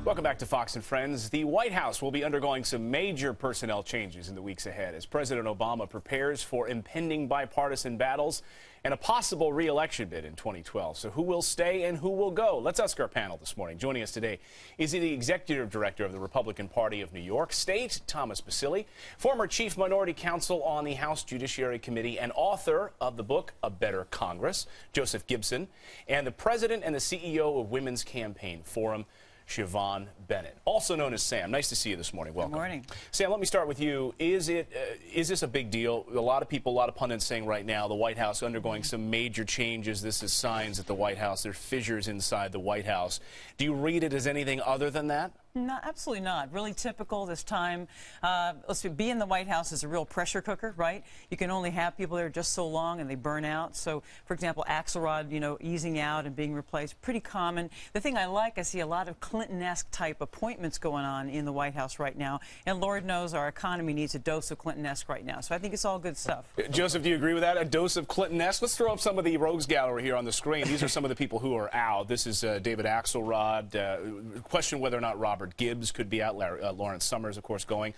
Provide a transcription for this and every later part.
Welcome back to Fox and Friends. The White House will be undergoing some major personnel changes in the weeks ahead as President Obama prepares for impending bipartisan battles and a possible re-election bid in 2012. So who will stay and who will go? Let's ask our panel this morning. Joining us today is the Executive Director of the Republican Party of New York State, Thomas Basile, former Chief Minority Counsel on the House Judiciary Committee and author of the book A Better Congress, Joseph Gibson, and the President and the CEO of Women's Campaign Forum, Siobhan Bennett, also known as Sam. Nice to see you this morning. Welcome. Good morning. Sam, let me start with you. Is this a big deal? A lot of people, a lot of pundits saying right now the White House undergoing some major changes. This is signs at the White House. There's fissures inside the White House. Do you read it as anything other than that? No, absolutely not. Really typical this time. Let's see, being in the White House is a real pressure cooker, right? You can only have people there just so long and they burn out. So, for example, Axelrod, easing out and being replaced, pretty common. The thing I see a lot of Clinton-esque type appointments going on in the White House right now. And Lord knows our economy needs a dose of Clinton-esque right now. So I think it's all good stuff. Joseph, do you agree with that? A dose of Clinton-esque? Let's throw up some of the rogues gallery here on the screen. These are some of the people who are out. This is David Axelrod. Question whether or not Robert Gibbs could be out. Lawrence Summers, of course, going.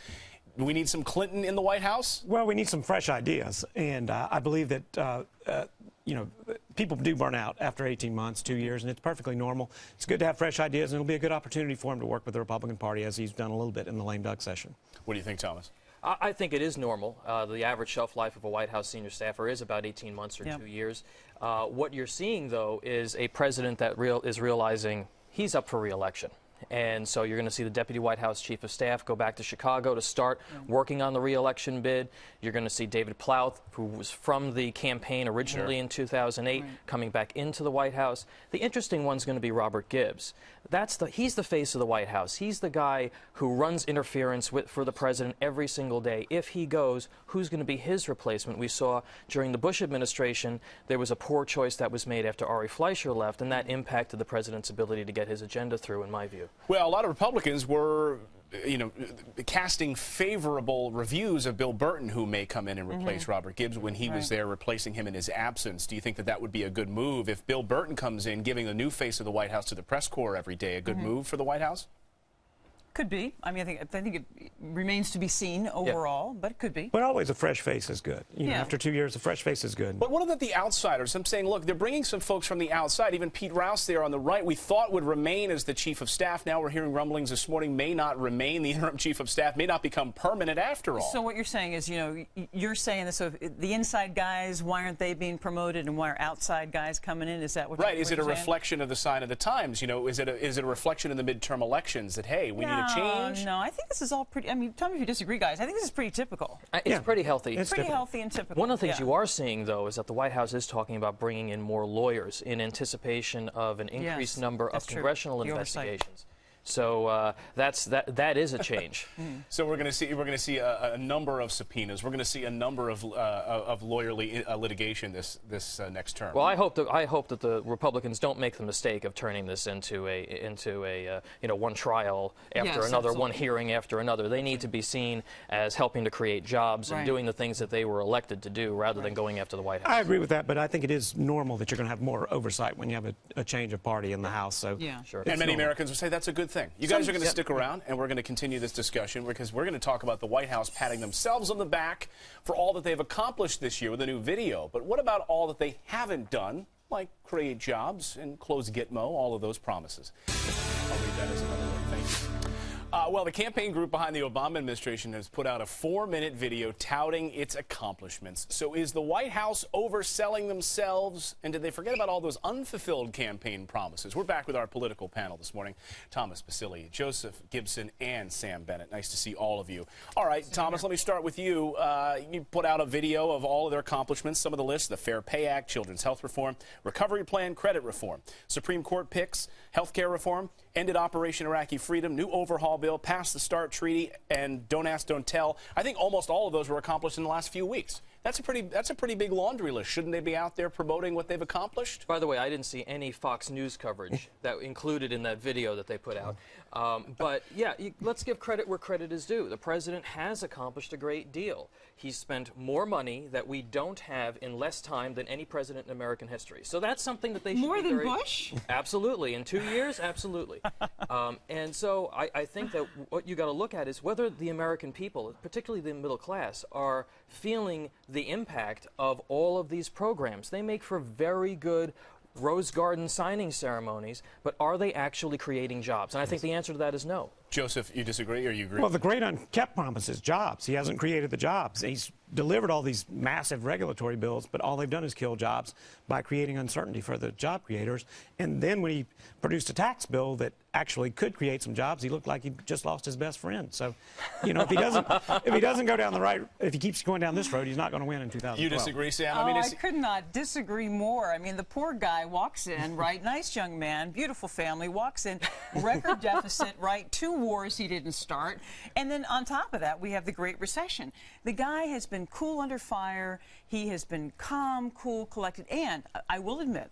Do we need some Clinton in the White House? Well, we need some fresh ideas, and I believe that people do burn out after 18 months, 2 years, and it's perfectly normal. It's good to have fresh ideas, and it'll be a good opportunity for him to work with the Republican Party, as he's done a little bit in the lame duck session. What do you think, Thomas? I think it is normal. The average shelf life of a White House senior staffer is about 18 months or 2 years. What you're seeing, though, is a president that is realizing he's up for re-election. And so you're going to see the Deputy White House Chief of Staff go back to Chicago to start working on the re-election bid. You're going to see David Plouth, who was from the campaign originally in 2008, coming back into the White House. The interesting one's going to be Robert Gibbs. He's the face of the White House. He's the guy who runs interference for the president every single day. If he goes, who's going to be his replacement? We saw during the Bush administration there was a poor choice that was made after Ari Fleischer left, and that impacted the president's ability to get his agenda through, in my view. Well, a lot of Republicans were, casting favorable reviews of Bill Burton, who may come in and replace Robert Gibbs when he was there, replacing him in his absence. Do you think that that would be a good move if Bill Burton comes in, giving the new face of the White House to the press corps every day? A good move for the White House? Could be. I mean, I think it remains to be seen overall, but it could be. But always a fresh face is good. After 2 years, a fresh face is good. But what about the outsiders? I'm saying, look, they're bringing some folks from the outside. Even Pete Rouse there on the right, we thought would remain as the chief of staff. Now we're hearing rumblings this morning may not remain. The interim chief of staff may not become permanent after all. So what you're saying is, you're saying that so the inside guys, why aren't they being promoted, and why are outside guys coming in? Is that what? Right. Is it a reflection of the sign of the times? Is it a reflection in the midterm elections that, hey, we need a change? No, I think this is all pretty. I mean, tell me if you disagree, guys. I think this is pretty typical. It's pretty healthy. It's pretty healthy and typical. One of the things you are seeing, though, is that the White House is talking about bringing in more lawyers in anticipation of an increased number of congressional investigations. So that is a change. So we're going to see a number of subpoenas. We're going to see a number of lawyerly litigation this next term. Well, I hope that the Republicans don't make the mistake of turning this into a one trial after another, one hearing after another. They need to be seen as helping to create jobs and doing the things that they were elected to do, rather than going after the White House. I agree with that, but I think it is normal that you're going to have more oversight when you have a change of party in the House. So sure. And many Americans would say that's a good thing. You guys are going to stick around, and we're going to continue this discussion because we're going to talk about the White House patting themselves on the back for all that they've accomplished this year with a new video. But what about all that they haven't done, like create jobs and close Gitmo, all of those promises? I'll read that as another word. Thank you. Well, the campaign group behind the Obama administration has put out a 4-minute video touting its accomplishments. So is the White House overselling themselves? And did they forget about all those unfulfilled campaign promises? We're back with our political panel this morning. Thomas Basile, Joseph Gibson, and Sam Bennett. Nice to see all of you. All right, Thomas, let me start with you. You put out a video of all of their accomplishments, some of the lists: the Fair Pay Act, Children's Health Reform, Recovery Plan, Credit Reform, Supreme Court picks, health care reform, ended Operation Iraqi Freedom, new overhaul bill, passed the START treaty, and Don't Ask, Don't Tell. I think almost all of those were accomplished in the last few weeks. That's a pretty big laundry list. Shouldn't they be out there promoting what they've accomplished? By the way, I didn't see any Fox News coverage that included in that video that they put out. But yeah, let's give credit where credit is due. The president has accomplished a great deal. He's spent more money that we don't have in less time than any president in American history. So that's something that they should More be than Bush? Absolutely. In 2 years, absolutely. And so I think that what you got to look at is whether the American people, particularly the middle class, are feeling the impact of all of these programs. They make for very good Rose Garden signing ceremonies, but are they actually creating jobs? And I think the answer to that is no. Joseph, you disagree or you agree? Well, the great unkept promise is jobs. He hasn't created the jobs. He's delivered all these massive regulatory bills, but all they've done is kill jobs by creating uncertainty for the job creators. And then when he produced a tax bill that actually could create some jobs, he looked like he just lost his best friend. So, you know, if he doesn't go down the right, if he keeps going down this road, he's not going to win in 2012. You disagree, Sam? Oh, I could not disagree more. I mean, the poor guy walks in, right? Nice young man, beautiful family, walks in, record deficit, right? 2 wars he didn't start. And then on top of that, we have the Great Recession. The guy has been cool under fire. He has been calm, cool, collected. And I will admit,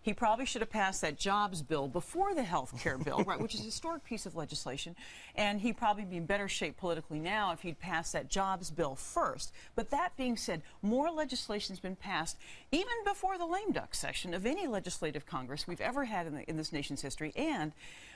he probably should have passed that jobs bill before the health care bill, right, which is a historic piece of legislation. And he'd probably be in better shape politically now if he'd passed that jobs bill first. But that being said, more legislation has been passed even before the lame duck session of any legislative Congress we've ever had in this nation's history. And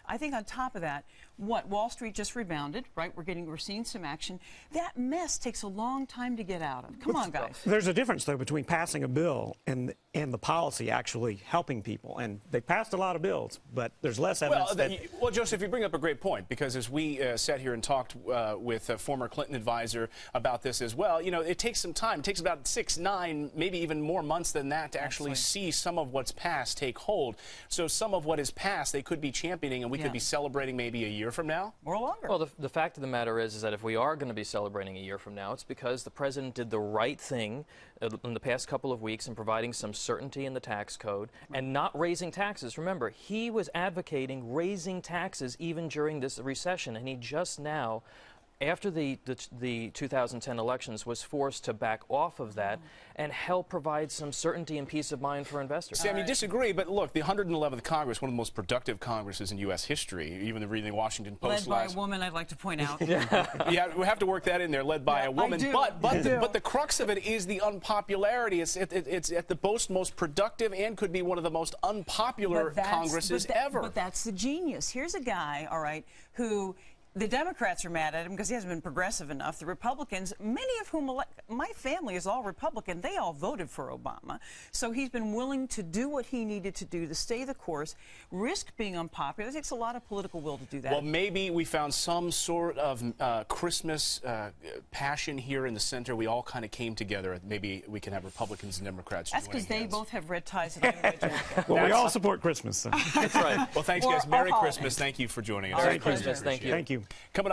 I think on top of that, Wall Street just rebounded, right? We're seeing some action. That mess takes a long time to get out of. Come on, guys. There's a difference, though, between passing a bill and the policy actually helping people. And they passed a lot of bills, but there's less evidence well, Joseph, you bring up a great point, because as we sat here and talked with a former Clinton advisor about this as well, you know, it takes some time. It takes about 6, 9, maybe even more months than that to actually see some of what's passed take hold. So some of what is passed, they could be championing, and we could be celebrating maybe a year from now? Or longer. Well, the fact of the matter is that if we are going to be celebrating a year from now, it's because the president did the right thing in the past couple of weeks in providing some certainty in the tax code and not raising taxes. Remember, he was advocating raising taxes even during this recession, and he just now, after the 2010 elections, was forced to back off of that and help provide some certainty and peace of mind for investors. Sam, you disagree, but look, the 111th Congress, one of the most productive Congresses in U.S. history, even the Washington Post led by a woman, I'd like to point out. Yeah, we have to work that in there, led by a woman. But the crux of it is the unpopularity. It's at the most productive and could be one of the most unpopular Congresses ever. But that's the genius. Here's a guy, all right, who... The Democrats are mad at him because he hasn't been progressive enough. The Republicans, many of whom, my family is all Republican, they all voted for Obama. So he's been willing to do what he needed to do to stay the course, risk being unpopular. It takes a lot of political will to do that. Well, maybe we found some sort of Christmas passion here in the center. We all kind of came together. Maybe we can have Republicans and Democrats That's because they both have red ties and I'm a red jacket. Well, we all support Christmas. So. That's right. Well, thanks, guys. Merry Christmas. Thank you for joining us. Merry Christmas. Thank you. Thank you. Coming up.